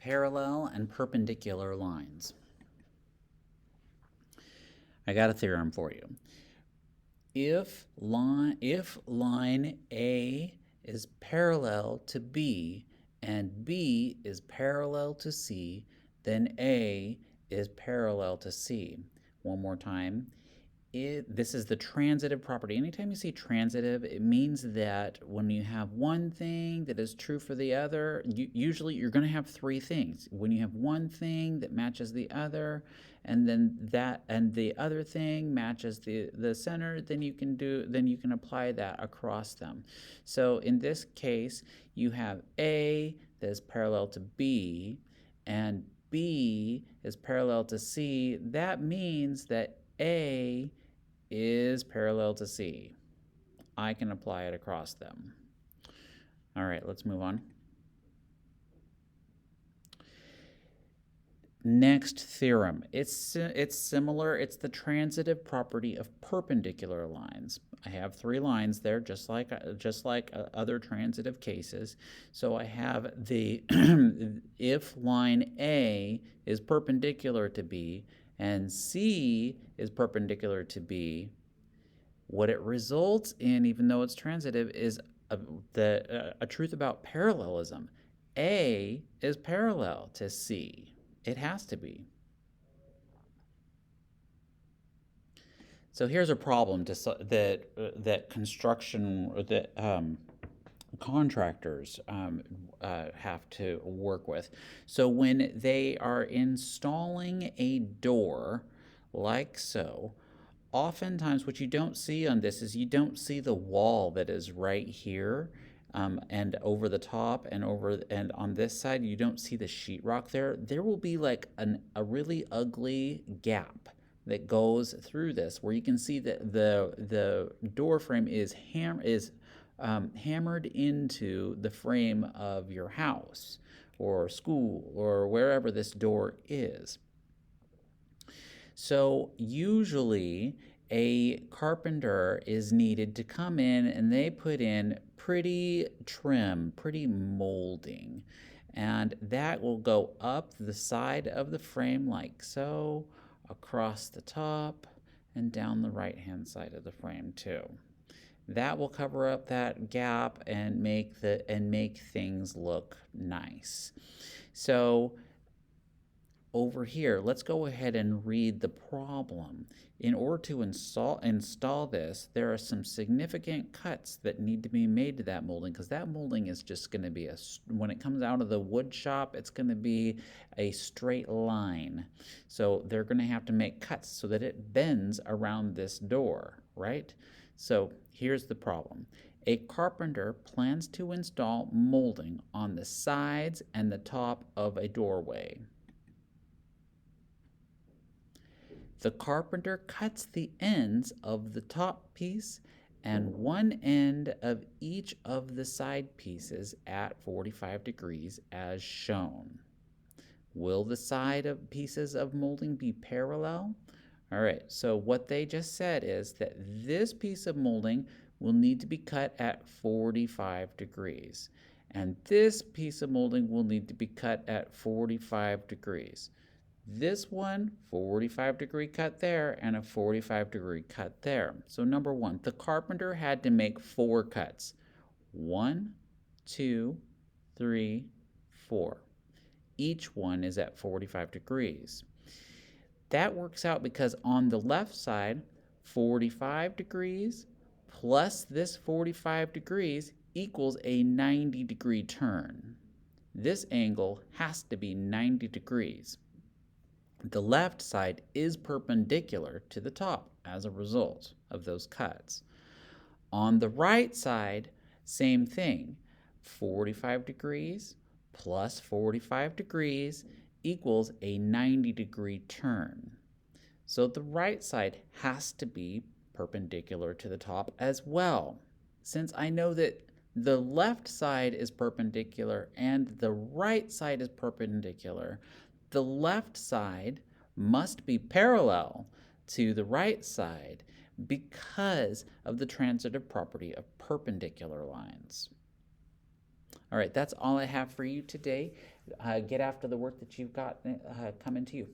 parallel and perpendicular lines. I got a theorem for you. If line A is parallel to B and B is parallel to C, then A is parallel to C. One more time. This is the transitive property. Anytime you see transitive, it means that when you have one thing that is true for the other, usually you're going to have three things. When you have one thing that matches the other, and then the other thing matches the center, then you can apply that across them. So in this case, you have A that is parallel to B, and B is parallel to C. That means that A is parallel to C. I can apply it across them. All right, let's move on. Next theorem. It's similar. It's the transitive property of perpendicular lines. I have three lines there, just like other transitive cases. So I have the if line A is perpendicular to B and C is perpendicular to B, what it results in, even though it's transitive, is a truth about parallelism. A is parallel to C. It has to be. So here's a problem that construction or that contractors have to work with. So when they are installing a door like so, oftentimes what you don't see on this is you don't see the wall that is right here. And over the top and on this side, you don't see the sheetrock there. There will be like a really ugly gap that goes through this, where you can see that the door frame is hammered into the frame of your house or school or wherever this door is. So usually a carpenter is needed to come in and they put in pretty trim, pretty molding. And that will go up the side of the frame like so, across the top, and down the right-hand side of the frame too. That will cover up that gap and make things look nice. So over here, let's go ahead and read the problem. In order to install this, there are some significant cuts that need to be made to that molding, because that molding is just going to be when it comes out of the wood shop, it's going to be a straight line. So they're going to have to make cuts so that it bends around this door, right? So here's the problem. A carpenter plans to install molding on the sides and the top of a doorway. The carpenter cuts the ends of the top piece and one end of each of the side pieces at 45 degrees as shown. Will the side of pieces of molding be parallel? All right, so what they just said is that this piece of molding will need to be cut at 45 degrees. And this piece of molding will need to be cut at 45 degrees. This one, 45-degree cut there, and a 45-degree cut there. So number one, the carpenter had to make 4 cuts. 1, 2, 3, 4. Each one is at 45 degrees. That works out because on the left side, 45 degrees plus this 45 degrees equals a 90-degree turn. This angle has to be 90 degrees. The left side is perpendicular to the top as a result of those cuts. On the right side, same thing. 45 degrees plus 45 degrees equals a 90-degree turn. So the right side has to be perpendicular to the top as well. Since I know that the left side is perpendicular and the right side is perpendicular, the left side must be parallel to the right side because of the transitive property of perpendicular lines. All right, that's all I have for you today. Get after the work that you've got coming to you.